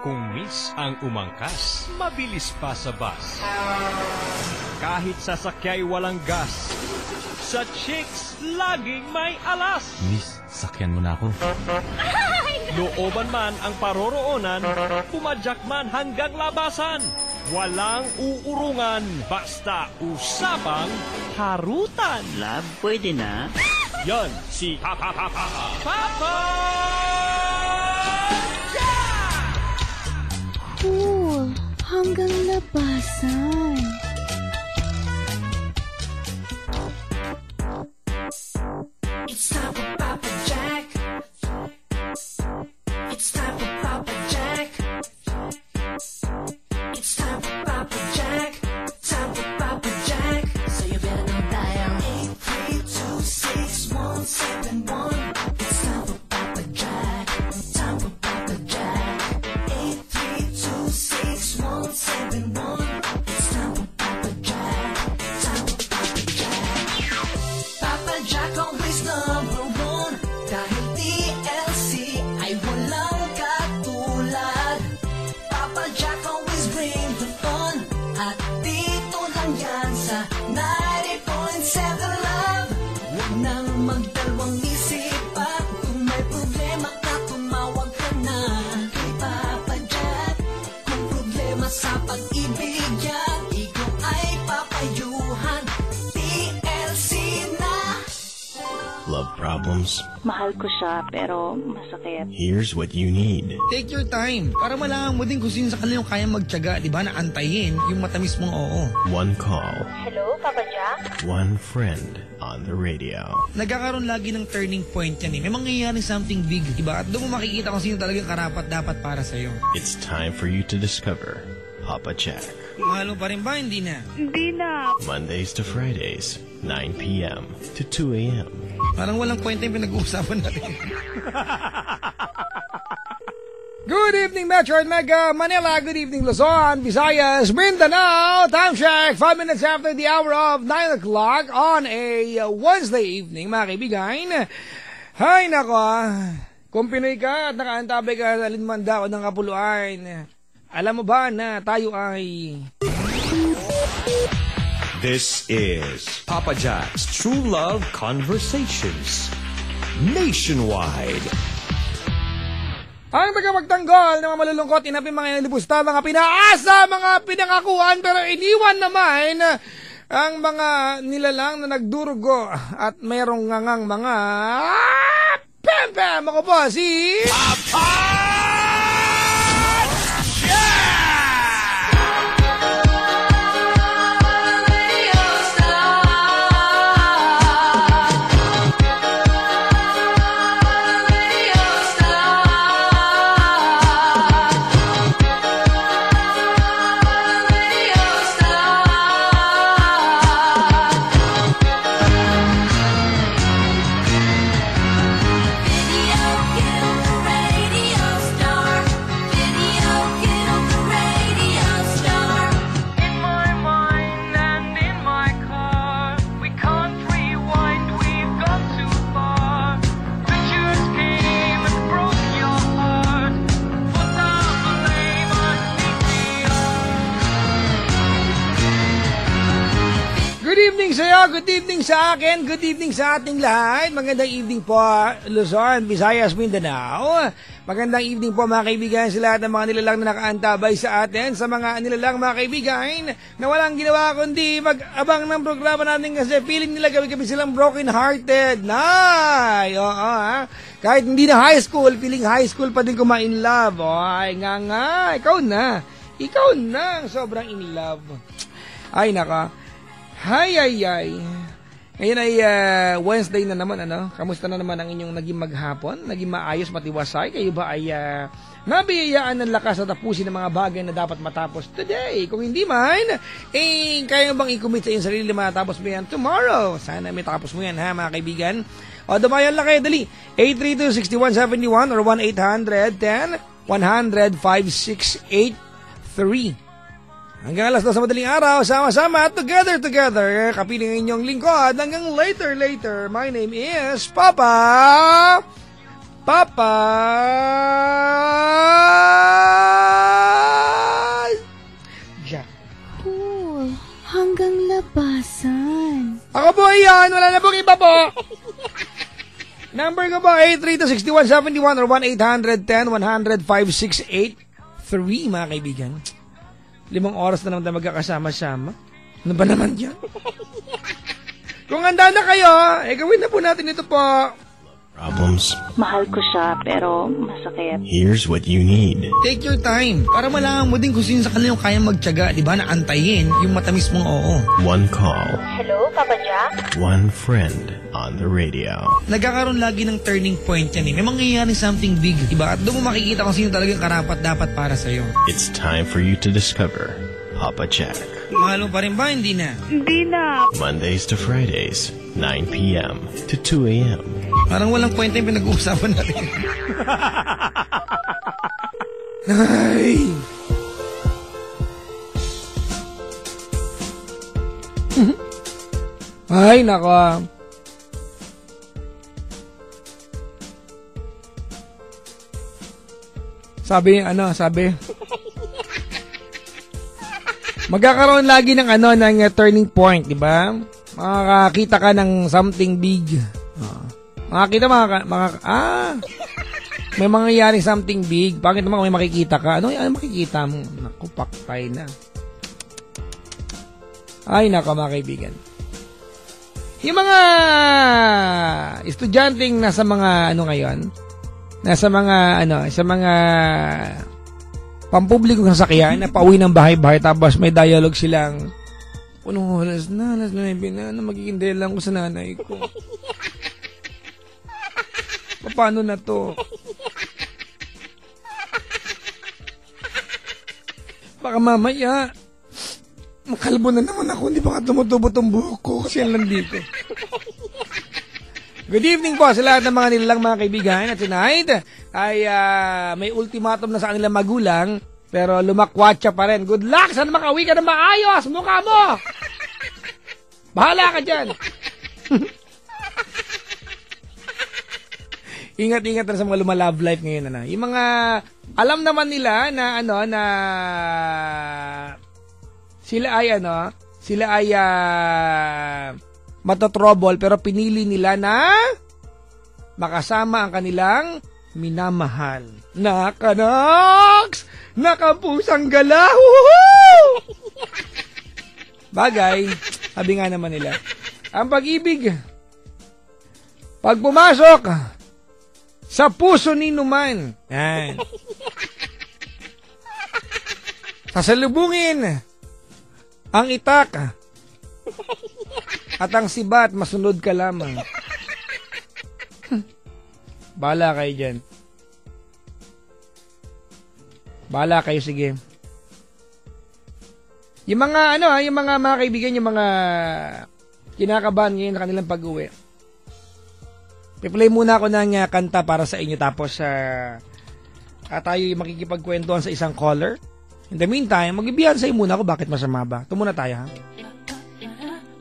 Kung miss ang umangkas, mabilis pa sa bus. Kahit sasakyay walang gas, sa chicks laging may alas. Miss, sakyan mo na ako. Looban man ang paroroonan, pumadyak man hanggang labasan. Walang uurungan, basta usapang harutan. Love, pwede na? Yan si Papa! Cool, hanggang labasan. It's time for Papa Jack. It's time for Papa Jack. It's time for Papa Jack. Time for Papa Jack. So you better not dial 8326171. It's time for Papa Jack. Time for Papa Jack. 8326171. It's time for Papa Jack. Time for Papa Jack. Papa Jack always number one. Dahil TLC ay walang katulad. Papa Jack always bring the fun. At dito lang yan sa 90.7 Love. Huwag nang magdalawang isip at kung may problema ka, tumawag ka na kay Papa Jack. Kung problema sa pag-ibig yan, ikaw ay papayuhan. TLC na. Love problems? Mahal ko siya, pero masakit. Here's what you need. Take your time para malaman mo din kung sino sa kanila yung kaya magtiyaga, di ba, na antayin yung matamis mong oo. One call. Hello, Papa Jack? One friend on the radio. Nagkakaroon lagi ng turning point yan eh. May mangyayari something big, di ba? At doon mo makikita kung sino talagang karapat dapat para sa'yo. It's time for you to discover Papa Jack. Mahal mo pa rin ba? Hindi na. Hindi na. Mondays to Fridays, 9 p.m. to 2 a.m. Parang walang kwenta yung pinag-uusapan natin. Good evening, Metro and Mega Manila. Good evening, Luzon, Visayas, Mindanao. Time check, 5 minutes after the hour of 9 o'clock on a Wednesday evening, mga kaibigan. Hay nako, kung Pinoy ka at nakaantabay ka sa linmanda o ng kapuluan, alam mo ba na tayo ay... This is Papa Jack's True Love Conversations Nationwide. Ang taga-magtanggol ng mga malulungkot, inapin mga inalibusta, mga pinaasa, mga pinangakuan, pero iniwan naman ang mga nilalang na nagdurugo at mayroong ngangang mga pem-pem. Ako po si... Papa! Good evening sa akin, good evening sa ating lahat. Magandang evening po, Luzon, Visayas, Mindanao. Magandang evening po mga kaibigan sa lahat ng mga nilalang na nakaantabay sa atin. Sa mga nilalang mga kaibigan na walang ginawa kundi mag-abang ng programa natin kasi feeling nila kami silang broken hearted. Nay! Oo ha. Kahit hindi na high school, feeling high school pa din kumain love. Ay nga, ikaw na. Ikaw na ang sobrang in love. Ay naka. Ay. Ngayon ay Wednesday na naman, ano? Kamusta na naman ang inyong naging maghapon? Naging maayos, matiwasay? Kayo ba ay nabiyayaan ng lakas na tapusin ng mga bagay na dapat matapos today? Kung hindi man, kaya bang i-commit sa iyong sarili matapos mo yan tomorrow? Sana may tapos mo yan, ha, mga kaibigan? O, dumayan lang kayo, dali. 832-6171 or 1-800-10-100-5683. Hanggang alas 2 sa madaling araw, sama-sama, together, kapiling inyong lingkod hanggang later. My name is Papa ngayon. Wala na pong iba po. Number ko po, 832-6171 or 1-800-10-100-5683, mga kaibigan. 5 oras na naman tayo magkakasama-sama. Ano ba naman yan? Kung handa na kayo, gawin na po natin ito po. Problems? Mahal ko siya, pero masakit. Here's what you need. Take your time para malaman mo din kung sino sa kanila yung kayang magtiyaga, di ba, na antayin yung matamis mong oo. One call. Hello, Papa Jack? One friend on the radio. Nagkakaroon lagi ng turning point yan eh. May mangyayaring something big, di ba? At doon mo makikita kung sino talagang karapat dapat para sa'yo. It's time for you to discover Papa Jack. Mahal mo pa rin ba? Hindi na. Hindi na. Mondays to Fridays, 9 p.m. to 2 a.m. Parang walang kwenta yung pinag-uusapan natin. Ay! Ay, nako. Sabi. Magkakaroon lagi ng turning point, di ba? Makakakita ka ng something big. Makakita may mangyayari something big. Bakit naman may makikita ka? Ano makikita mo? Naku, paktay na. Ay, nako mga kaibigan. Yung mga estudyanteng nasa mga ngayon, sa mga pampublikong sasakyan na pauwi ng bahay-bahay tapos may dialogue silang, alas na, magiging dahil lang ko sa nanay ko. Paano na to? Baka mamaya, makalbo na naman ako, hindi baka tumutubo tong buhok ko kasi yan lang dito. Good evening po sa lahat ng mga nilalang mga kaibigan. At tonight ay may ultimatum na sa kanilang magulang pero lumakwatsa pa rin. Good luck! Sana makauwi ka na maayos! Mukha mo! Bahala ka dyan! Ingat-ingat na sa mga love life ngayon. Yung mga alam naman nila na sila ay matotrouble pero pinili nila na makasama ang kanilang minamahal. Nakanoks! Nakapusang gala! Woohoo! Bagay, sabi nga naman nila, ang pag-ibig, pag pumasok sa puso ni numan, yan, sasalubungin ang itak at ang sibat, masunod ka lamang. Bahala kayo dyan. Bahala kayo, sige. Yung mga mga kaibigan, yung mga kinakabahan ngayon na kanilang pag-uwi. Piplay muna ako ng kanta para sa inyo tapos tayo makikipagkwentuhan sa isang caller. In the meantime, mag-Beyonce muna ako. Bakit masama ba? Ito muna tayo, ha?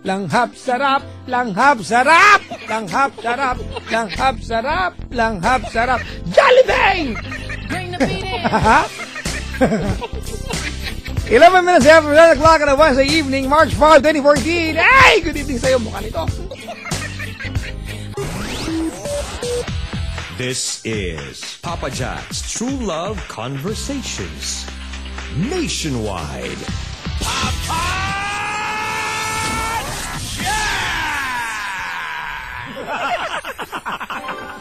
Langhap sarap, langhap sarap, langhap sarap, langhap sarap, langhap sarap. Jollibee! 11 minutes after 9 o'clock on a Wednesday evening, March 5, 2014. Hey! Good evening sa'yo, mukha nito. This is Papa Jack's True Love Conversations. Nationwide. Papa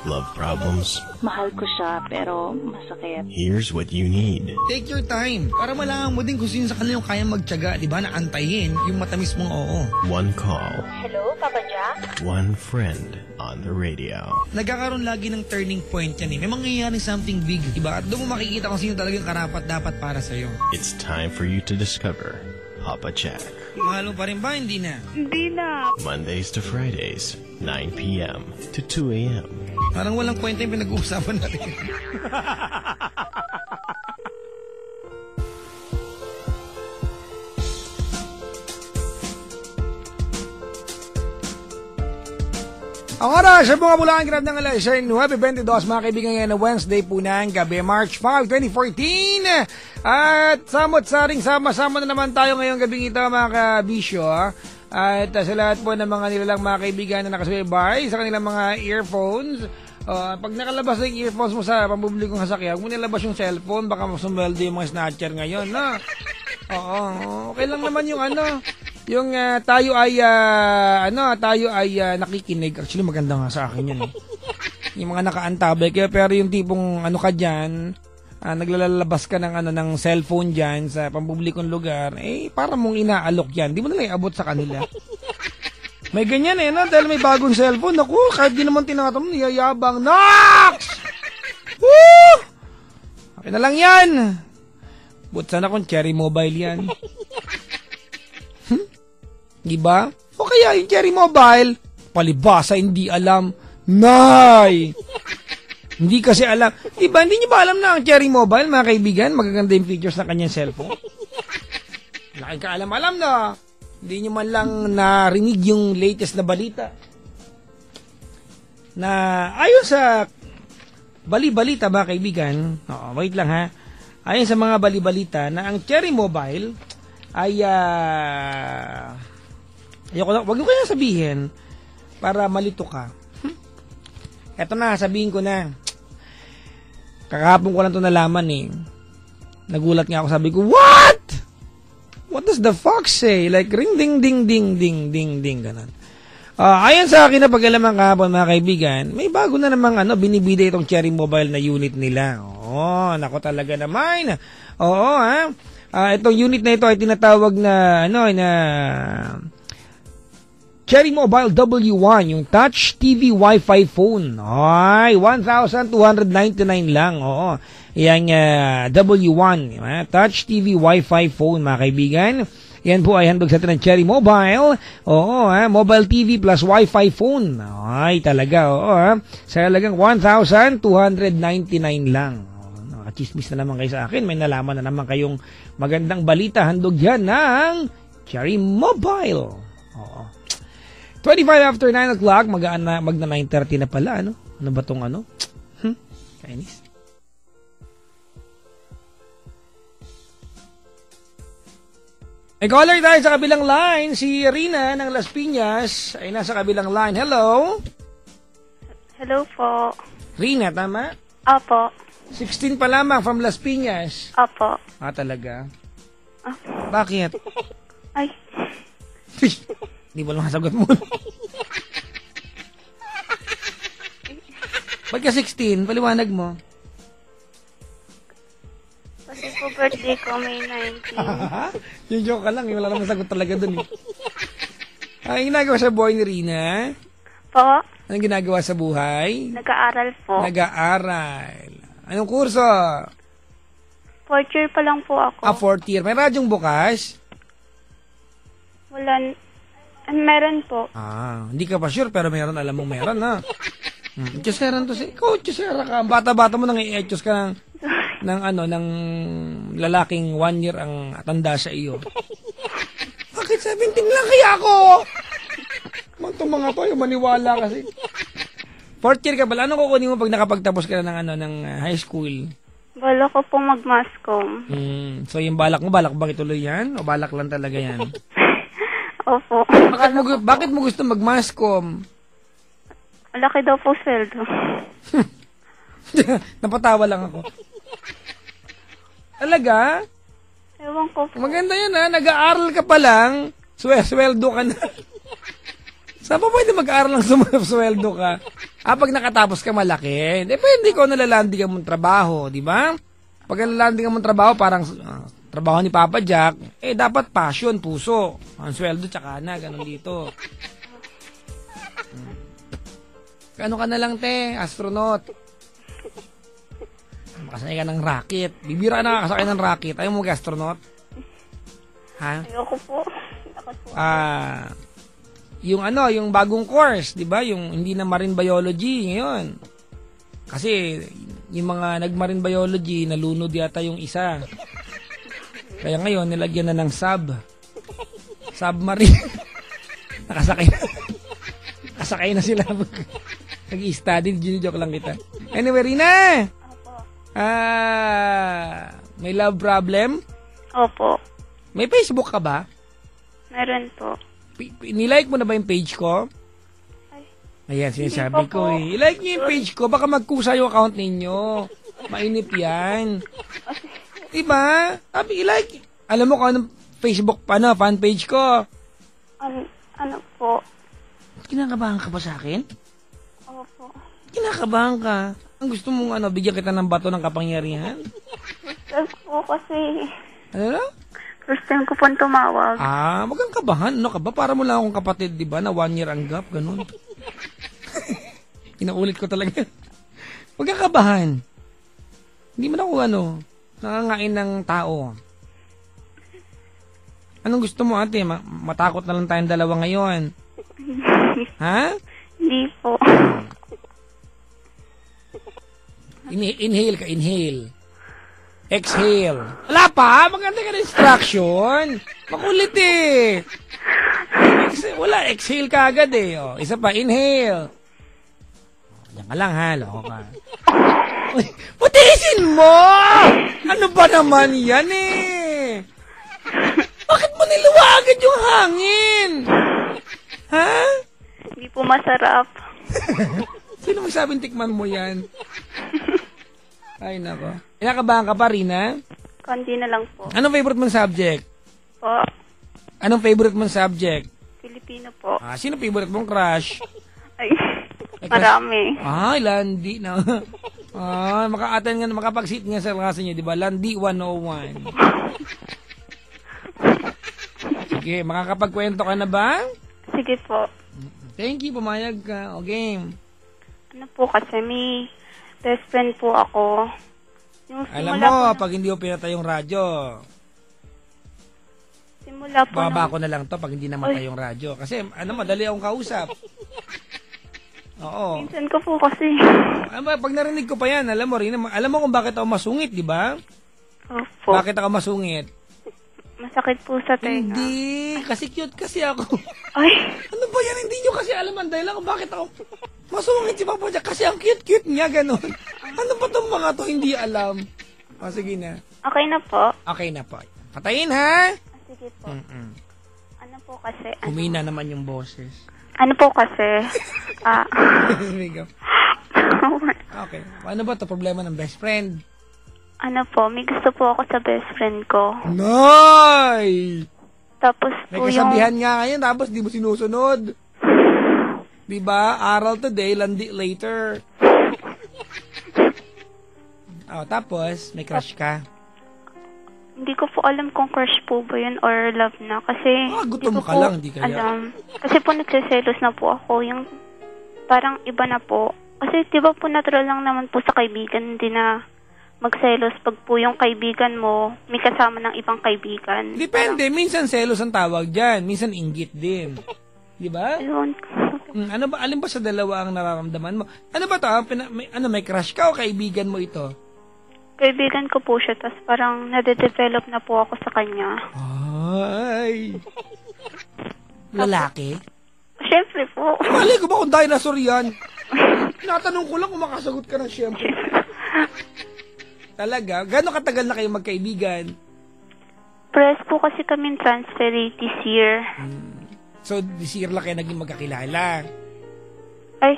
Love problems? Mahal ko siya, pero masakit. Here's what you need. Take your time para malaman mo din kung sino sa kanila yung kayang magtiyaga, di ba, na antayin yung matamis mong oo. One call. Hello, Papa Jack? One friend on the radio. Nagkakaroon lagi ng turning point yan eh. May mangyayaring something big, di ba? At doon mo makikita kung sino talagang karapat dapat para sa'yo. It's time for you to discover Papa Jack. Mahal mo pa rin ba? Hindi na. Hindi na. Mondays to Fridays, 9 p.m. to 2 a.m. Parang walang kwenta yung pinag-uusapan natin. Ang oras, sa mga bulangan grab ng alas 9:22, mga kaibigan, ngayon na Wednesday po ng gabi, March 5, 2014. At samot-saring sama-sama na naman tayo ngayong gabing ito, mga kabisyo. At sa lahat po ng mga nilalang mga kaibigan na nakasubaybay sa kanilang mga earphones, pag nakalabas na yung earphones mo sa pampublikong sasakyan, huwag mo nilabas yung cellphone, baka masumweldo yung mga snatcher ngayon, no? Oo, okay lang naman yung yung tayo ay nakikinig. Actually, maganda nga sa akin yun. Yung mga nakaantabay kaya, pero yung tipong ka dyan, naglalabas ka ng cellphone dyan sa pampublikong lugar, para mong inaalok yan. Di mo nalang iabot sa kanila. May ganyan no? Dahil may bagong cellphone. Naku, kahit di naman tinatam, niyayabang. Nox! Woo! Okay na lang yan. But sana kung Cherry Mobile yan. Diba? O kaya yung Cherry Mobile, palibasa, hindi alam. Nay! Hindi kasi alam. Diba, hindi nyo ba alam na ang Cherry Mobile, mga kaibigan? Magaganda yung features ng kanyang cellphone. Laking kaalam-alam na. Hindi nyo man lang narinig yung latest na balita. Na ayon sa bali-balita, mga kaibigan, wait lang ha. Ayon sa mga bali-balita na ang Cherry Mobile ay wag nyo kaya sabihin para malito ka. Eto na, sabihin ko na. Kakahapon ko lang ito nalaman Nagulat nga ako, sabi ko, what? What does the fox say? Like, ring, ding, ding, ding, ding, ding, ding, ganun. Ayon sa akin na pag-alaman kahapon, mga kaibigan, may bago na namang binibida itong Cherry Mobile na unit nila. Nako talaga naman. Oo, itong unit na ito ay tinatawag na, Cherry Mobile W1, yung Touch TV Wi-Fi phone. Ay, 1,299 lang. Oo. Yang W1, Touch TV Wi-Fi phone, mga kaibigan. Yan po ay handog sa atin ng Cherry Mobile. Oo, mobile TV plus Wi-Fi phone. Ay, talaga. Oo, sa halagang 1,299 lang. Nakachismis na naman kayo sa akin. May nalaman na naman kayong magandang balita. Handog yan ng Cherry Mobile. Oo. 25 after 9 o'clock, magna 9:30 na pala, Ano ba tong Kainis. May caller tayo sa kabilang line. Si Rina ng Las Piñas ay nasa kabilang line. Hello? Hello po. Rina, tama? Opo. 16 pa lamang from Las Piñas. Opo. Talaga? Opo. Bakit? Ay. Di ba lang masagot mo? Ba't ka 16? Paliwanag mo. Kasi po birthday ko, May 19. Yung joke ka lang, wala namang sagot talaga dun. Ang ginagawa sa buhay ni Rina? Po? Anong ginagawa sa buhay? Nag-aaral po. Nag-aaral. Anong kurso? 4th year pa lang po ako. 4th year. May radyong bukas? Wala. Meron po. Hindi ka pa sure, pero meron, alam mo meron, ha? Etchoseran to ikaw, etchosera ka. Bata-bata mo nang i-etchos ka ng lalaking 1 year ang tanda sa iyo. Bakit 17 lang kaya ako? Itong mga to, yung maniwala kasi. 4th year ka pala. Anong kukunin mo pag nakapagtapos ka na ng high school? Balak ko po mag-mascom. So yung balak mo bang ituloy yan? O balak lang talaga yan? Opo. Bakit mo gusto mag-mascom? Malaki daw po sweldo. Napatawa lang ako. Talaga? Ewan ko po. Maganda yan nag-aaral ka pa lang, sweldo ka na. Saan pa pwede mag-aaral lang sweldo ka? Pag nakatapos ka malaki, depende ko nalalandi ka mong trabaho, di ba? Pag nalalandi ka mong trabaho, parang trabaho ni Papa Jack, dapat passion, puso. Ang sweldo, tsaka na, ganun dito. Ano ka na lang, te? Astronaut. Makasakay ka ng rocket. Bibira na kakasakay ng rocket. Ayaw mo mag-astronaut? Ha? Ayoko po. Yung bagong course, di ba? Yung hindi na marine biology ngayon. Kasi, yung mga nag-marine biology, nalunod yata yung isa. Kaya ngayon, nilagyan na ng submarine. Nakasakay na sila. Nag-i-study, joke lang kita. Anyway, Rina! May love problem? Opo. May Facebook ka ba? Meron po. nilike mo na ba yung page ko? Ayan, sinasabi Hindi pa po. ko eh. I-like niyo yung page ko, baka magkusa yung account ninyo. Mainip yan. Diba? Sabi, i-like. Alam mo kung anong Facebook, fan page ko. Ano po? Kinakabahan ka ba sa akin? Opo. Kinakabahan ka. Ang gusto mong bigyan kita ng bato ng kapangyarihan? Tapos po kasi, Ano na? first time ko pong tumawag. Wag kang kabahan. Ano ka ba? Para mo lang akong kapatid, di ba? Na 1 year ang gap, ganun. Inaulit ko talaga. Huwag kang kabahan. Hindi mo na ako nangangain ng tao. Anong gusto mo, ate? Matakot na lang tayong dalawa ngayon. Ha? Hindi po. Inhale ka, inhale. Exhale. Wala pa, maganda ka na instruction. Makulit eh. Wala, exhale ka agad eh. Isa pa, inhale. Diyan ka lang ha, loko ka. Uy, putisin mo! Ano ba naman yan eh? Bakit mo niluwa agad yung hangin? Ha? Hindi po masarap. Sino magsabing tikman mo yan? Ay, nako. Kinakabahan ka pa, Rina? Konti na lang po. Anong favorite mong subject? Po. Anong favorite mong subject? Filipino po. Sino favorite mong crush? Ay, marami. Landi na. Maka-attend nga, makapag-sit nga sa klase niyo, di ba? Landi 101. Sige, makakapagkwento ka na ba? Sige po. Thank you, pumayag ka. O, game. Ano po kasi, may best friend po ako. Yung Alam simula mo, po pag hindi ko pinatay yung radyo, simula po baba ng- ko na lang to pag hindi namatay yung radyo. Kasi, madali akong kausap. Oo. Minsan ko po kasi. Pag narinig ko pa yan, alam mo rin, alam mo kung bakit ako masungit, di ba? Opo. Bakit ako masungit? Masakit po sa tenga. Hindi, kasi cute kasi ako. Ay, Ano ba yan? Hindi nyo kasi alam ang dahilan kung bakit ako masungit si Papa Jack. Kasi ang cute-cute niya, ganun. Ano ba itong mga to hindi alam? Sige na. okay na po. Okay na po. Patayin ha? Sige po. Ano po kasi, Humina naman yung boses. ano po kasi, There we go. Okay. Ano ba to problema ng best friend? ano po, may gusto po ako sa best friend ko. Nay! Tapos May po yung, kasabihan nga ngayon, tapos di mo sinusunod. Diba? Aral today, landi later. Tapos, may crush ka. hindi ko po alam kung crush po ba yun or love na. Kasi, Gutom hindi ko ka po lang, di kaya. alam. Kasi po nagsiselos na po ako. Yung parang iba na po. Kasi di ba po natural lang naman po sa kaibigan, hindi na magselos pag po yung kaibigan mo may kasama ng ibang kaibigan. Depende. Minsan selos ang tawag dyan. Minsan inggit din. Diba? Ayun. Ano ba? Alin ba sa dalawa ang nararamdaman mo? Ano ba to? May crush ka o kaibigan mo ito? Kaibigan ko po siya, tapos parang nade-develop na po ako sa kanya. Ay. Lalaki? Siyempre po. Mali ko ba kung dinosaur yan? Natanong ko lang kung makasagot ka ng siyempre. Talaga? Gano'ng katagal na kayo magkaibigan? Press po kasi kami transferee this year. So, this year lang kayo naging magkakilala. Ay,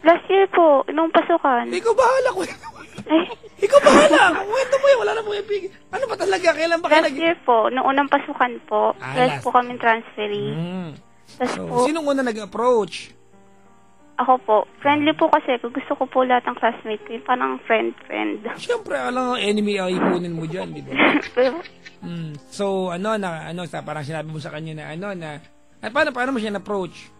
last year po, nung pasukan. Ikaw bahala ko. Ay, Ikaw bahala. Kung kwento mo yun, wala na po ibig. Ano ba talaga? Kailan ba kayo last year po, nung unang pasukan po, press last. po kami transferee. Tapos So, po, sinong una nag-approach? ako po, friendly po kasi, gusto ko po lahat ng classmate ko, yung parang friend. Siyempre, alam enemy ang ipunin mo dyan, di ba? Pero, So, parang sinabi mo sa kanya na, paano mo siya na-approach?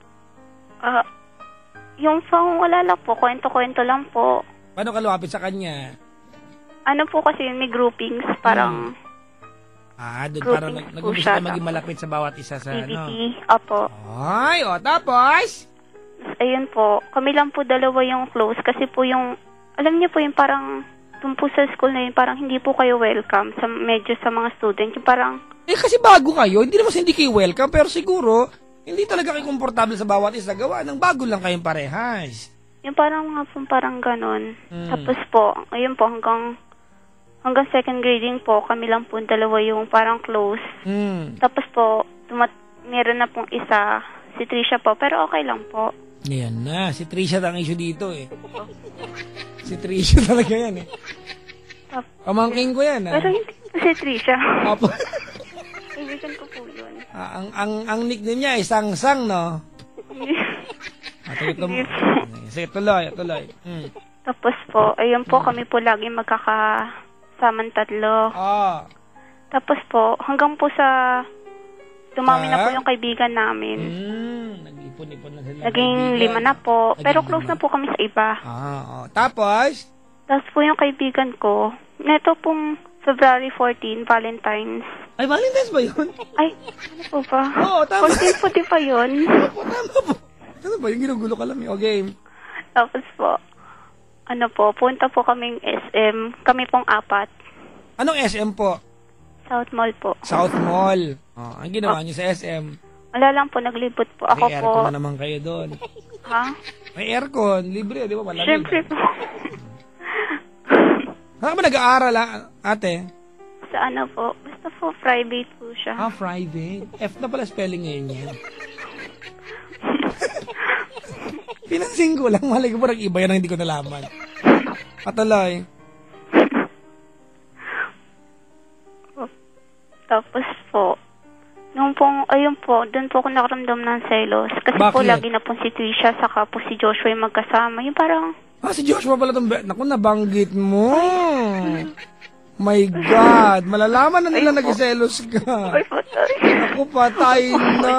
yung song wala lang po, kwento-kwento lang po. Paano ka lumapit sa kanya? Ano po kasi yun, may groupings, parang Doon Grouping parang po nag-umpisa siya, ka maging tapos malapit sa bawat isa sa PBT. Opo. Ay, tapos? Ayun po, kami lang po dalawa yung close kasi po yung, alam niyo po yung parang, dun po sa school na yun, parang hindi po kayo welcome sa medyo sa mga student. Yung parang, Kasi bago kayo, hindi naman sa hindi kayo welcome, pero siguro, hindi talaga kayo komportable sa bawat isa. Gawa ng bago lang kayong parehas. yung parang mga po, parang ganun. Tapos po, ayun po, hanggang second grading po, kami lang po dalawa yung parang close. Tapos po, meron na pong isa, si Trisha po, pero okay lang po. Yan na. Si Trisha ang issue dito eh. Si Trisha talaga yan eh. Pamangking ko yan Pero hindi po si Trisha. Apo. Kaibigan ko po yun. Ang nickname niya ay Sang-Sang, no? Sige, tuloy. Tapos po, ayun po, kami po lagi magkakasamang tatlo. Tapos po, hanggang po sa dumami na po yung kaibigan namin. Nag-ipon-ipon na sila. Naging 5 na po. Pero close na po kami sa iba. Tapos po yung kaibigan ko, neto pong February 14, Valentine's. Ay, Valentine's ba yun? Ay, ano po ba? Oo, tama. 14 po, di pa yun? Tama po. Ano ba? Yung ginugulo ka lang eh. Okay. Tapos po, punta po kaming SM. Kami pong 4. Anong SM po? South Mall po. South Mall. Ang ginawa niyo sa SM? Wala lang po, naglibot po. Ako May po. aircon na naman kayo doon. Ha? May aircon. Libre, di ba? Malamig. Siyempre po. Saan ka ba nag-aaral, ate? Sa ano po? Basta po, private po siya. Private. F na pala spelling ngayon yan. Pinansin ko lang. Malay ko po nag-iba yan ang hindi ko nalaman. Patuloy. Tapos po, ayun po, doon po ako nakaramdam ng selos. Kasi po, Bakit? lagi na po si Trisha, saka po si Joshua yung magkasama. Yung parang, Si Joshua pala itong... Naku, nabanggit mo. My God. Malalaman na nila nag-selos ka. ay patay. Ako, patay na.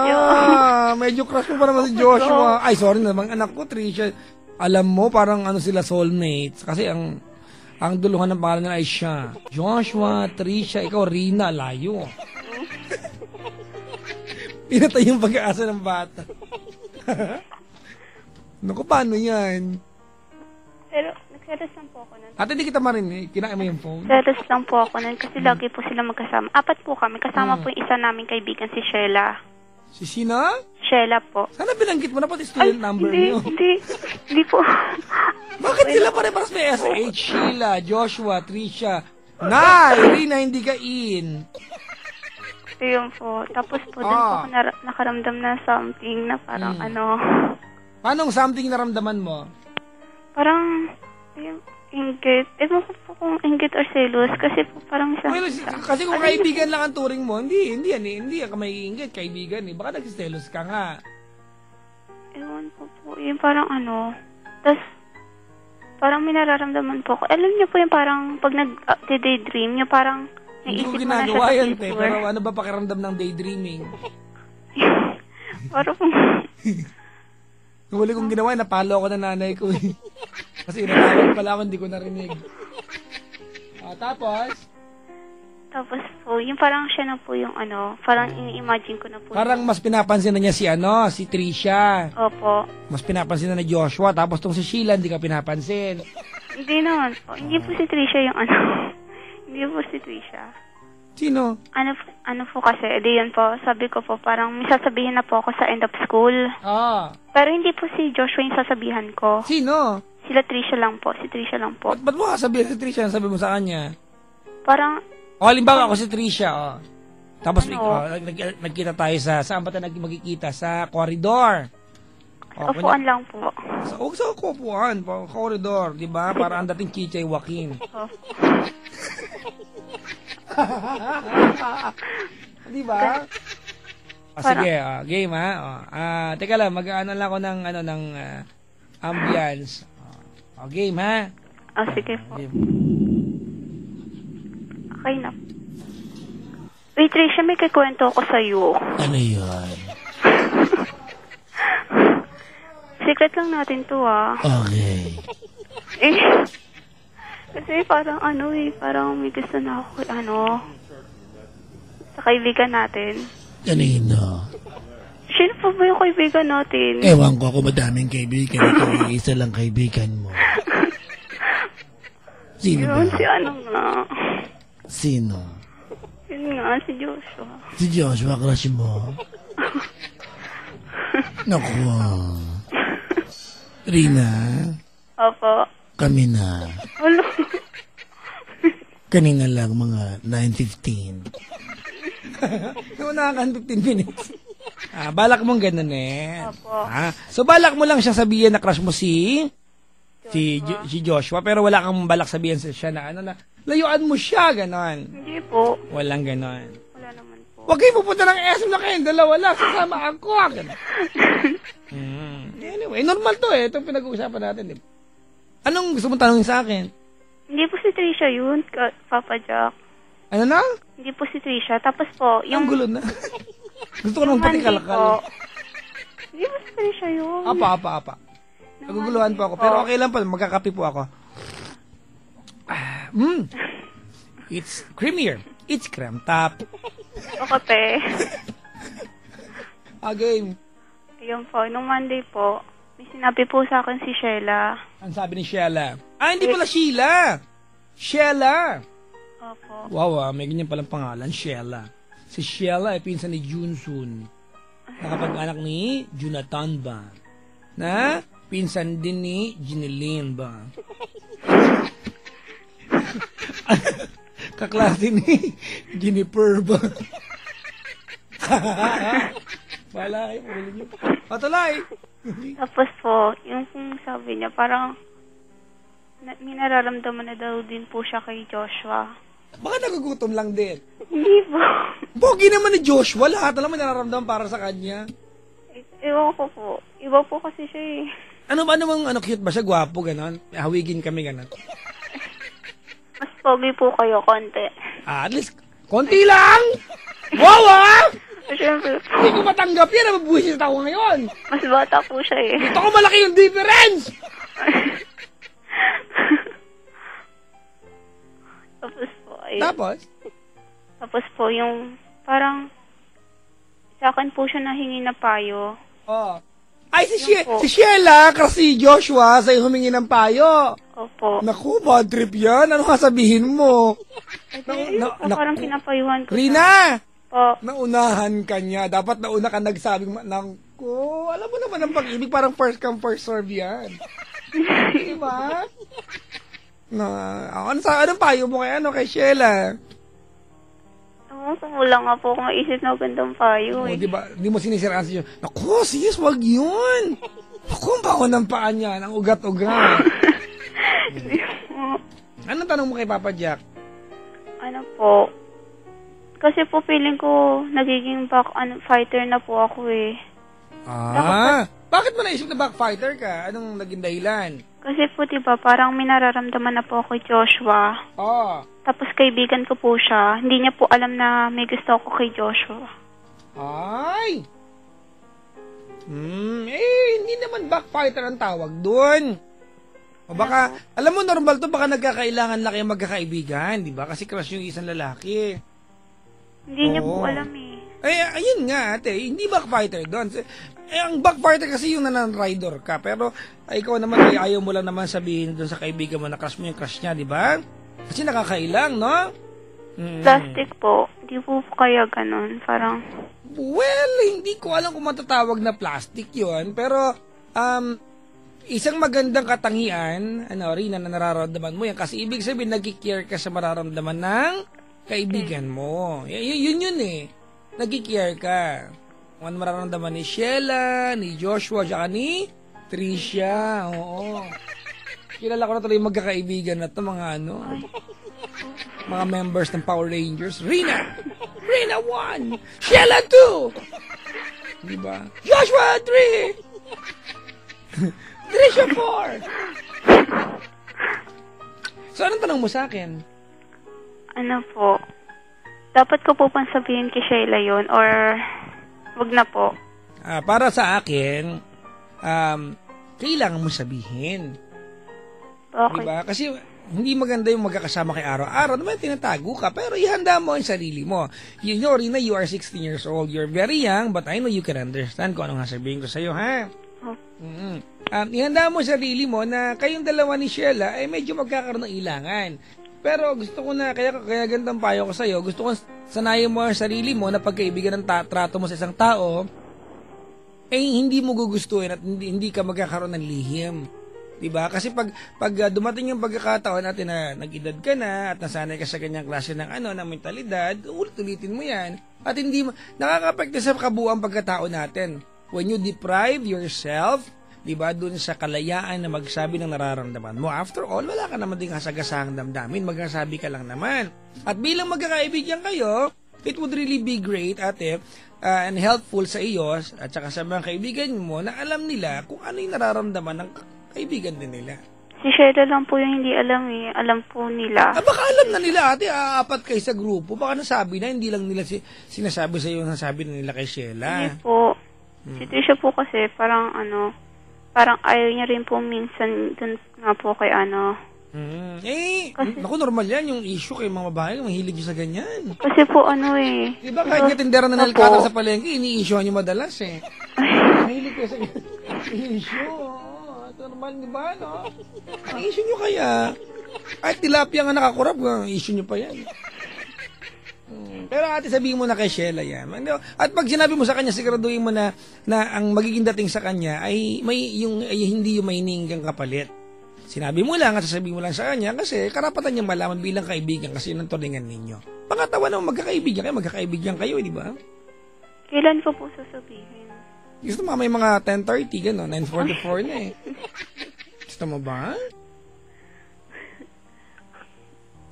Medyo crush mo pa naman si Joshua. Ay, sorry naman. Anak ko, Trisha. Alam mo, parang sila soulmates. Kasi ang duluhan ng pangalan nila ay siya. Joshua, Trisha, ikaw, Rina, layo. Pinatay yung pag-aasa ng bata. Naku, paano yan? Pero, nagselos lang po ako nun. Ate, di kita marinig. Kinain mo yung phone? Selos lang po ako nun kasi lagi po sila magkasama. 4 po kami. Kasama po yung isa naming kaibigan, si Sheila. Si Sina? Sheila po. Sana binanggit mo na pati student number niyo. Hindi po. Bakit sila pare-paras may SH? Sheila, Joshua, Trisha. Nay, Rina, hindi ka in. Ayun po. Tapos po, dun po ako nakaramdam na something na parang Paano something naramdaman mo? parang, yung inggit. Ewan ko po kung inggit or selos kasi po parang Well, kasi kung kaibigan lang ang turing mo, hindi yan ka may inggit, kaibigan eh. Baka nagsistelos ka nga. Ewan ko po. Yung parang tas parang may nararamdaman po ako. Alam niyo po yung parang pag nag-daydream, yung parang Hindi ko naisip mo na siya ginagawa sa yan, future. pero ano ba pakiramdam ng daydreaming? Parang Yung huli kong ginawa, napalo ako ng nanay ko eh. Kasi inatawag pala ako, hindi ko narinig. Tapos po, yung parang siya na po yung parang ini-imagine ko na po. parang mas pinapansin na niya si Trisha. Opo. Mas pinapansin na ni Joshua. Tapos tong si Sheila, hindi ka pinapansin. Hindi naman po. Hindi po si Trisha yung Hindi po si Trisha. Sino? Ano po kasi, di yun po, sabi ko po, parang may sasabihin na po ako sa end of school. Pero hindi po si Joshua yung sasabihan ko. Sino? Si Trisha lang po. Ba't mo kasabihin si Trisha? Sabi mo sa kanya? Parang, halimbawa ako si Trisha, Tapos nagkita tayo saan ba tayo magkikita? Sa corridor. upuan lang po. Huwag sa upuan, corridor, di ba? Para ang dating Chichay Joaquin. Di ba? Sige, game ha. Teka lang, mag-ano lang ako ng ambience. Game ha. Sige po. Okay na. Wait, Trisha, may kikwento ako sa'yo. Ano yun? Secret lang natin to Okay. Kasi parang parang may gusto na ako sa kaibigan natin. Kanino? Sino pa ba yung kaibigan natin? Ewan ko ako madaming kaibigan. Ito isa lang kaibigan mo. Sino ba? Yun, si nga. Sino? Yun nga, si Joshua. Si Joshua, crush mo? Naku. Rina? Opo. Kami na. Hello. Kanina lang, mga 9:15. Yung na 15 minutes. Balak mong ganun eh. Opo. So balak mo lang siya sabihin na crush mo si Joshua, pero wala kang balak sabihin sa siya na layuan mo siya, ganon. Hindi po. Walang ganon. Wala naman po. Huwag kayo pupunta ng SM na kayong dalawa lang, sasama ako. Ganon. Anyway, normal to eh. Itong pinag-uusapan natin. Eh. Anong gusto mong tanongin sa akin? Hindi po si Trisha yun, Papa Jack. Ano na? Hindi po si Trisha. Tapos po, Ang gulo na. Gusto ko naman pati Monday po. kalakal. Hindi po si Trisha yun. Apa. Naguguluhan po ako. Pero okay lang po. Magkakape po ako. It's creamier. It's creme top. O kape. Game. Ayun po, nung Monday po, may sinabi po sa akin si Sheila. Ang sabi ni Sheila. Hindi pala Sheila. Sheila. Opo. Wow, may ganyan palang pangalan. Sheila. Si Sheila ay pinsan ni Junsun. Nakapag-anak ni Jonathan ba? Na pinsan din ni Ginilin ba? Kaklase ni Juniper ba? Wala kayo, pagulin niyo. Patulay! Tapos po, yung kung sabi niya, parang may nararamdaman na daw din po siya kay Joshua. Baka nagugutom lang din. Hindi po. Bogi naman ni Joshua, lahat alam mo nararamdaman para sa kanya. Ewan ko po. Iba po kasi siya eh. Ano cute ba siya? Gwapo, ganon? Hawigin kami, ganon. Mas pogi po kayo, konti. At least, konti lang! Wow, Siyempre po. Hindi ko matanggap yan, nababuhisit ako ngayon. Mas bata po siya eh. Ito ko malaki yung difference! Tapos po, ay, Tapos, po yung parang sa akin po siya nahingi na payo. Ay, si Yun po. Sheila, kasi Joshua, sa'yo humingi ng payo. Opo. Naku, bad trip yan. Ano sabihin mo? Parang pinapayuhan ko. Rina! Po. Naunahan ka niya. Dapat nauna ka nagsabing, naku, alam mo naman ang pag-ibig, parang first come, first serve yan. Diba? Anong payo mo kay Sheila? Wala nga po akong maisip na gandang payo eh. Diba? Hindi mo sinisiraan siya. Naku, sis, wag yun. Naku, ang baho ng paa niya, ang ugat-ugat. Anong tanong mo kay Papa Jack? Ano po? Kasi po feeling ko nagiging fighter na po ako eh. Bakit mo naisip na backfighter ka? Anong naging dahilan? Kasi po diba parang may nararamdaman na po ako kay Joshua. Tapos kaibigan ko po siya. Hindi niya po alam na may gusto ako kay Joshua. Ay! Hindi naman backfighter ang tawag doon. O baka, alam mo normal to, baka nagkakailangan na kayo magkakaibigan, di ba? Kasi crush yung isang lalaki. Hindi niya po alam eh. Ayun nga ate, hindi backfighter doon. Ang backfighter kasi yung nananrider ka. Pero ikaw naman ayaw mo lang naman sabihin doon sa kaibigan mo na crush mo yung crush niya, di ba? Kasi nakakailang, no? Plastic po. Hindi po kaya ganun. Parang... Well, hindi ko alam kung matatawag na plastic yon. Pero, isang magandang katangian, Rina, na nararamdaman mo yan. Kasi ibig sabihin, nag-care ka sa mararamdaman ng kaibigan mo. Yun eh. Nag-care ka. Kung ano mararamdaman ni Sheila, ni Joshua, tsaka ni Trisha. Oo. Kilala ko na tuloy yung magkakaibigan na ito, mga mga members ng Power Rangers. Rina 1, Sheila 2. Diba? Joshua 3. Trisha 4. So, anong tanong mo sa akin? Ano po? Dapat ko po pang sabihin kay Sheila yun or wag na po? Para sa akin, kailangan mo sabihin. Okay. Diba? Kasi hindi maganda yung magkakasama kay araw-araw. Naman tinatago ka, pero ihanda mo ang sarili mo. You know, Rina, you are 16 years old. You're very young, but I know you can understand kung anong sasabihin ko sa'yo, ha? Ihanda mo ang sarili mo na kayong dalawa ni Sheila ay medyo magkakaroon ng ilangan. Pero gusto ko na, kaya gandang payo ko sa'yo, gusto ko sanayin mo ang sarili mo na pagkaibigan ng trato mo sa isang tao, hindi mo gugustuhin at hindi ka magkakaroon ng lihim. Diba? Kasi pag dumating yung pagkakataon natin na nag-edad ka na at nasanay ka sa ganyang klase ng ng mentalidad, ulit-ulitin mo yan. At hindi nakaka-apekto sa kabuuan pagkatao natin. When you deprive yourself, diba, dun sa kalayaan na magsabi ng nararamdaman mo, after all, wala ka naman din kasagasahang damdamin, magsasabi ka lang naman. At bilang magkakaibigan kayo, it would really be great, ate, and helpful sa iyo at saka sa mga kaibigan mo na alam nila kung ano yung nararamdaman ng kaibigan din nila. Si Sheila lang po yung hindi alam eh. Alam po nila. Baka alam na nila, ate, apat kayo sa grupo. Baka nasabi na, hindi lang nila sinasabi sa iyo yung nasabi na nila kay Sheila. Hindi po. Si Trisha po kasi parang parang ayaw niya rin po minsan dun nga po kay Naku, normal yan yung issue kay mga babae, mahilig yung sa ganyan. Kasi po Diba kahit yung tindera na nalkata sa palengke, ini-issue nyo madalas eh. Mahilig kayo sa issue. Normal, di ba, no? Ang issue nyo kaya. Ay, tilapia nga nakakurap, issue nyo pa yan. Pero ate, sabihin mo na kay Sheila yan. At pag sinabi mo sa kanya, siguraduhin mo na ang magiging dating sa kanya ay hindi yung maininggang kapalit. Sinabi mo lang at sasabihin mo lang sa kanya kasi karapatan niyang malaman bilang kaibigan kasi yun ang turingan ninyo. Pangatawa naman magkakaibigan kayo, di ba? Kailan ko po sasabihin? Gusto mo may mga 10:30, gano'n, 9:44 na eh. Gusto mo ba?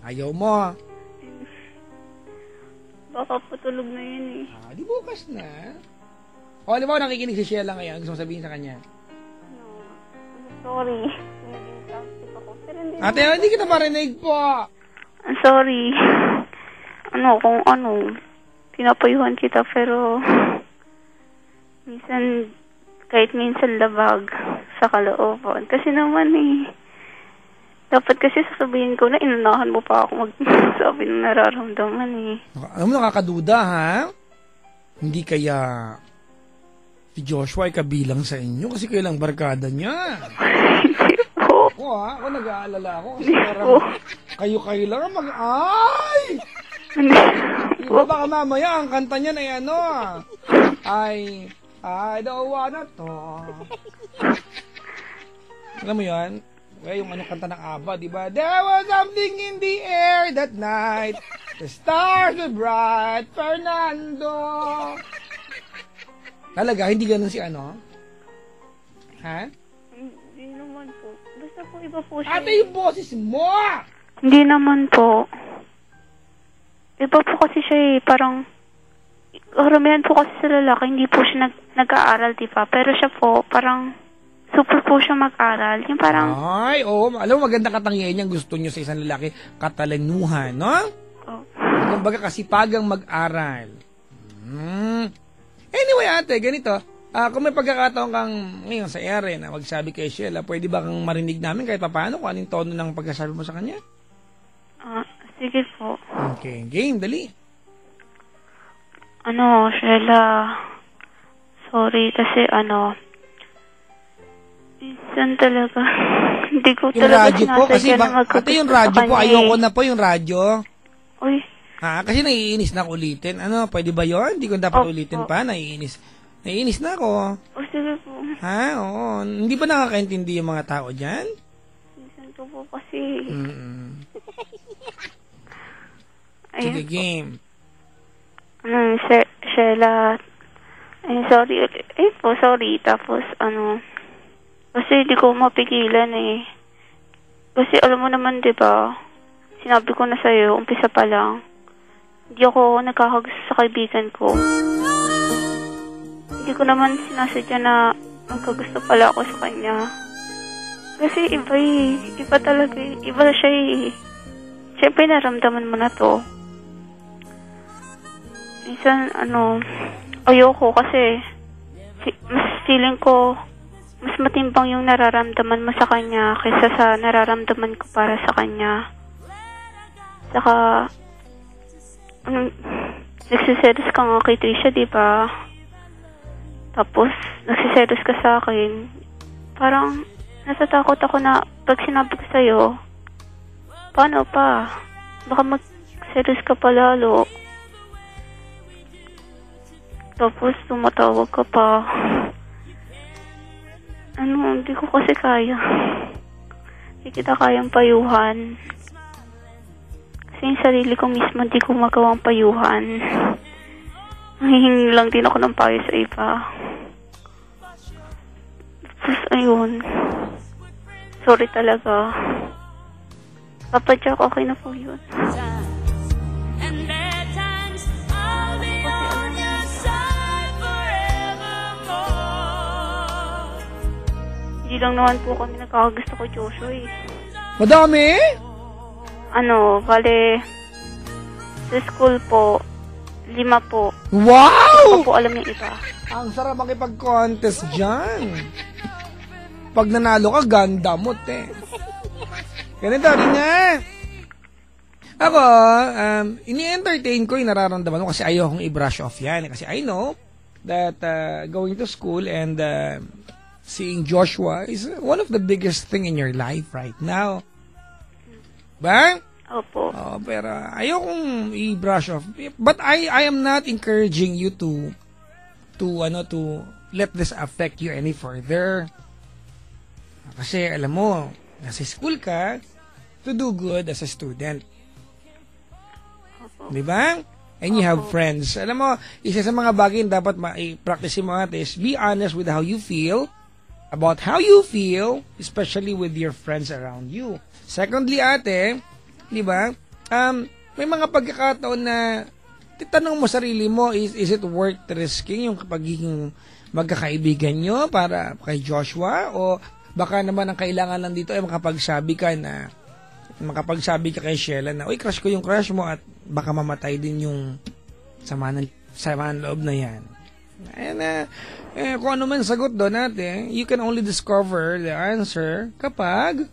Ayaw mo. Baka po tulog na yun eh. Di bukas na. O, di ba nakikinig si Sheila ngayon? Gusto mo sabihin sa kanya? Sorry. Ate, hindi kita marinig po. Sorry. Pinapayuhan kita pero kahit minsan labag sa kalooban. Kasi naman dapat kasi sasabihin ko na inunahan mo pa ako magsabi ng nararamdaman Alam mo, nakakaduda ha? Hindi kaya si Joshua ay kabilang sa inyo kasi kailang barkada niya. Hindi po. Ako nag-aalala ako kasi parang kayo lang ay! Iba baka mamaya ang kanta niya na ay I don't wanna talk. Alam mo yan? Yung kanta ng ABBA, di ba? There was something in the air that night. The stars were bright, Fernando. Talaga, hindi ganun si Ha? Hindi naman po. Basta po iba po siya. Ate, yung boses mo! Hindi naman po. Iba po kasi siya parang karamihan po kasi sa lalaki, hindi po siya nag-aaral, di ba? Pero siya po, parang super po siya mag-aral. Yung parang... Ay, alam mo, maganda katangian niya gusto niyo sa isang lalaki, katalinuhan, no? Kumbaga kasipagang mag-aral. Anyway, ate, ganito. Kung may pagkakataon kang ngayon sa ere na magsabi kay Sheila, pwede ba kang marinig namin kahit paano kung anong tono ng pagkasabi mo sa kanya? Sige po. Okay, game, dali. Sheila, sorry kasi minsan talaga, hindi ko yung talaga radyo po, kasi ate yung radyo po, ayoko na po yung radyo. Uy. Kasi naiinis na ako ulitin. Pwede ba yun? Hindi ko dapat ulitin pa, naiinis na ako. Sige po. Oo. Hindi ba nakakaintindi yung mga tao dyan? Minsan ko po kasi. Sige, game. Sheila, sorry. Sorry. Tapos, kasi hindi ko mapigilan Kasi alam mo naman, di ba, sinabi ko na sa'yo, umpisa pa lang, hindi ako nagkakagusto sa kaibigan ko. Hindi ko naman sinasadya na magkagusto pala ako sa kanya. Kasi iba talaga iba siya Siyempre, naramdaman mo na to. Minsan, ayoko kasi mas feeling ko mas matimbang yung nararamdaman mo sa kanya kaysa sa nararamdaman ko para sa kanya. Saka, nagsiselos ka nga kay Trisha, diba? Tapos, nagsiselos ka sa akin. Parang, natatakot ako na pag sinabi ko sa'yo, paano pa? Baka mag-selos ka pa lalo. Tapos, tumatawag ka pa. Hindi ko kasi kaya. Hindi kita kayang payuhan. Kasi yung sarili ko mismo, hindi ko magawang payuhan. Nahihingi lang din ako ng payo sa iba. Tapos, ayun. Sorry talaga. Papa Jack, okay na po yun. And at times I'll be on your side forevermore. Hindi lang naman po kami nagkakagusto ko, Joshua eh. Madami? Bale, sa school po, 5 po. Wow! Hindi ko po alam yung iba. Ang sarap makipag-contest dyan. Pag nanalo ka, ganda mo, te. Ganito rin nga. Ako, ini-entertain ko yung nararamdaman ko kasi ayaw kong i-brush off yan. Kasi I know that going to school and seeing Joshua is one of the biggest thing in your life right now. Ba? Opo. Oh, pero ayaw kong i-brush off. But I am not encouraging you to let this affect you any further. Kasi alam mo, nasa school ka to do good as a student. Opo. Di ba? And you have friends. Alam mo, isa sa mga bagay na dapat i-practice mo natin is be honest with how you feel, about how you feel, especially with your friends around you. Secondly, ate, di ba? May mga pagkakataon na titanong mo sarili mo, is it worth risking yung pagiging magkakaibigan nyo para kay Joshua? O baka naman ang kailangan lang dito ay makapagsabi ka kay Sheila na, uy, crush ko yung crush mo at baka mamatay din yung sama ng loob na yan. Ayan kung ano man sagot doon natin, you can only discover the answer kapag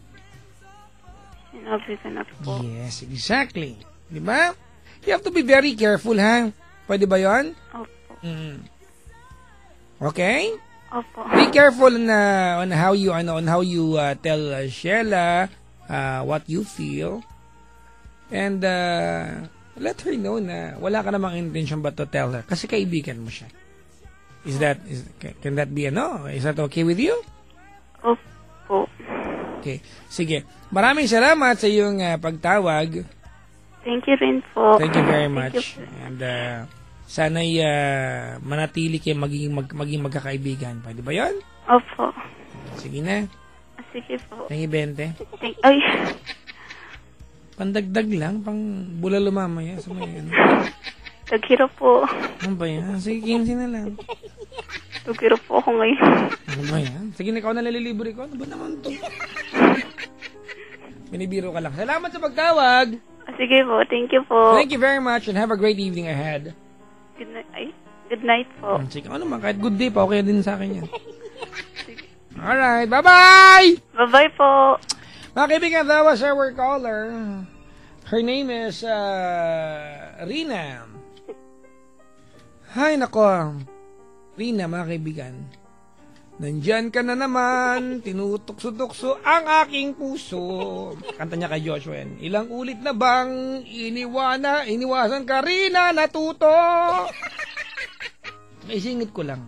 Sinabi ka na po. yes, exactly. Di ba? You have to be very careful, ha? Pwede ba yun? Opo. Okay? Opo. Be careful on how you tell Sheila what you feel, and let her know na wala ka namang intention but to tell her kasi kaibigan mo siya. Can that be is that okay with you? Opo. Okay, sige. Maraming salamat sa iyong pagtawag. Thank you rin po. Thank you very Thank much. you. And sana'y manatili kayo maging magkakaibigan. Pwede ba yun? Opo. Sige na. Sige po. Tangi 20. Ay, Pandagdag lang, pang bulalo mamaya. Sa may, naghirap po. ano ba yan? Sige, 15 na lang. Naghirap po ako ngayon. Ano ba yan? Sige na, ikaw na nalilibre ko. Ano ba naman to? Binibiro ka lang. Salamat sa pagtawag. Sige po. Thank you po. Thank you very much and have a great evening ahead. Good night. Good night po. Sige, ano man, kahit good day pa, okay din sa akin yan. Alright, bye-bye! Bye-bye po. Mga kaibigan, that was our caller. Her name is Rina. Hay, nako. Rina, mga kaibigan. Nandyan ka na naman, tinutukso-tukso ang aking puso. Kanta niya kay Joshua yan. Ilang ulit na bang iniwasan ka, Rina, natuto? Isingit ko lang.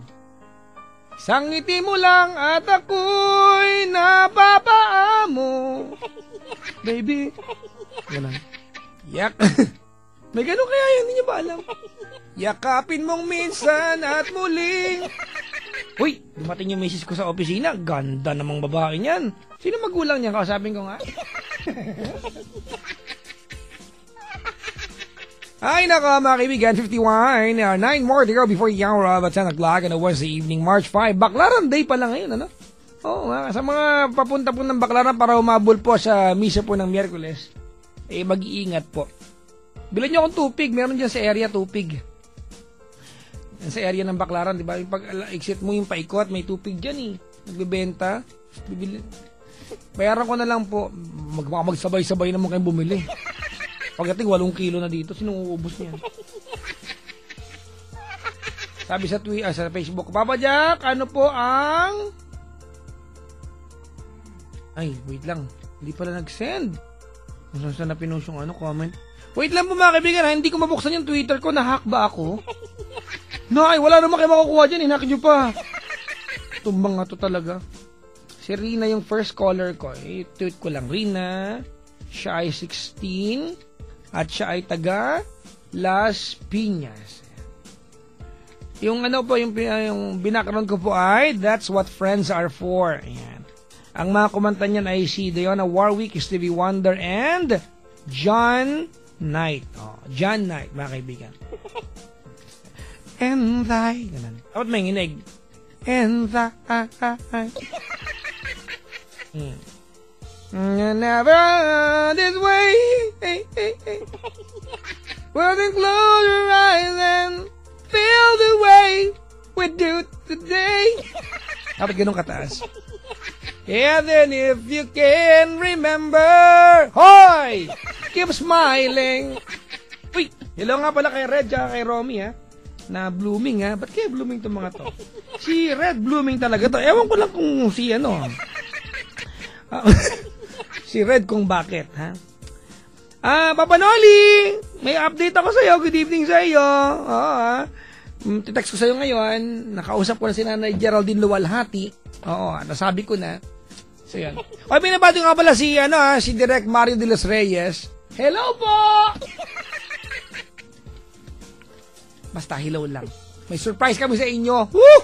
Isang ngiti mo lang at ako'y napapaamo. Baby. Ganun. Yak. May ganun kaya yun, hindi niyo ba alam? Yakapin mong minsan at muling. Uy, dumating yung misis ko sa opisina. Ganda namang babae niyan. Sino magulang niya? Kausapin ko nga. Ay, naka mga kaibigan, 51. 9 more to go before the hour of 10 o'clock on a Wednesday evening, March 5. Baklaran Day pa lang ngayon, ano? Oo, sa mga papunta po ng Baklaran para umabol po sa misa po ng Miyerkules, mag-iingat po. Bilan niyo akong tupig. Meron dyan sa area tupig. Sa area ng Baklaran, di ba? Pag exit mo yung paikot, may tupig dyan eh. Nagbibenta. Bayaran ko na lang po. Magsabay-sabay naman kayong bumili. Pagdating 8 kilo na dito, sinong uubos niyan? Sabi sa sa Facebook, Papa Jack, ano po ang... Ay, wait lang. Hindi pala nag-send. Saan na pinost yung comment? Wait lang po mga kaibigan, hindi ko mabuksan yung Twitter ko. Nahack ba ako? Nay, wala naman kayo makukuha dyan. Hinack nyo pa. Tumbang nga to talaga. Si Rina yung first caller ko. I-tweet ko lang. Rina, siya ay 16 at siya ay taga Las Piñas. Yung ano po, yung background ko po ay That's What Friends Are For. Ayan. Ang mga kumanta niyan ay si Diona Warwick, Stevie Wonder, and John Knight. Oh, John Knight, mga kaibigan. And I, ganun. Dapat may nginig. And I, never this way. Well, then close your eyes and feel the way we do today. Dapat ganun kataas. And then if you can remember, hoy! Keep smiling. Uy, hello nga pala kay Red at kay Romy, ha? Na blooming, ha? Ba't kaya blooming itong mga to? Si Red blooming talaga to. Ewan ko lang kung si ano. Si Red kung bakit, ha? Papa Noli, may update ako sa'yo. Good evening sa'yo. Oo, ha? Titext ko sa'yo ngayon. Nakausap ko na si Nanay Geraldine Luwalhati. Oo, nasabi ko na. So, yan. O, binabati nga pala si, si Direk Mario de los Reyes. Hello po! Basta, hello lang. May surprise kami sa inyo. Woo!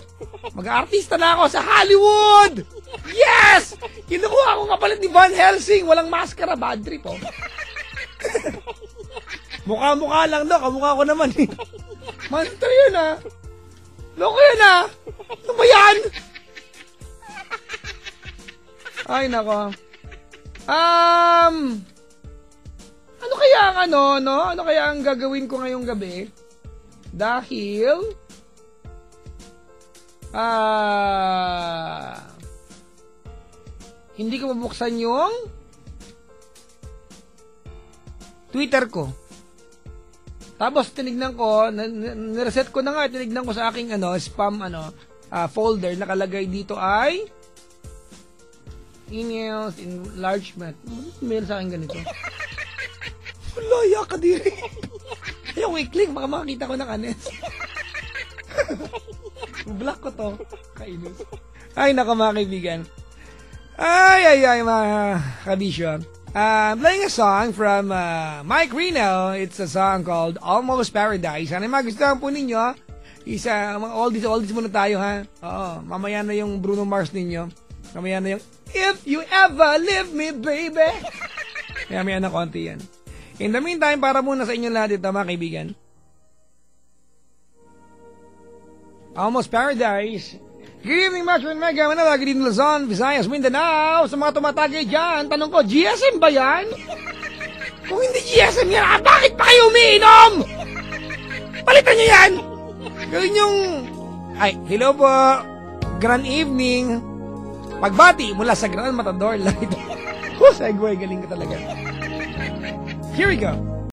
Mag-aartista na ako sa Hollywood! Yes! Kinukuha ko nga pala ni Van Helsing. Walang maskara, bad trip, oh. Mukha-mukha lang, no? Kamukha ko naman, eh. Monster yun, ah. Loko yun, ah. Ano ba yan? Ay, nako. Ano kaya ang Ano kaya ang gagawin ko ngayong gabi? Dahil, hindi ko mabuksan yung Twitter ko. Tapos tinignan ko, nireset ko na nga, tinignan ko sa aking spam folder, nakalagay dito ay emails, enlargement. Mail sa akin ganito. Wala, ka diri. Ayaw, i-click, baka makakita ko ng anes. Block ko to. Kainis. Ay, naka mga kaibigan. Ay, mga kabisyo. Playing a song from Mike Reno. It's a song called Almost Paradise. Ano yung magustuhan po ninyo? Mga oldies muna tayo, ha? Oo, mamaya na yung Bruno Mars ninyo. Mamaya na yung If You Ever Leave Me, Baby. Mamaya na konti yan. In the meantime, para muna sa inyo lahat ito, mga kaibigan. Almost Paradise. Good evening, Metro and Mega Manila. Good evening, Luzon, Visayas, Mindanao. Sa mga tumatagay dyan, tanong ko, GSM ba yan? Kung hindi GSM yan, bakit pa kayo umiinom? Palitan nyo yan! Gawin yung... Ay, hello po. Grand evening. Pagbati mula sa Grand Matador Light. Segue, galing ka talaga. Here we go.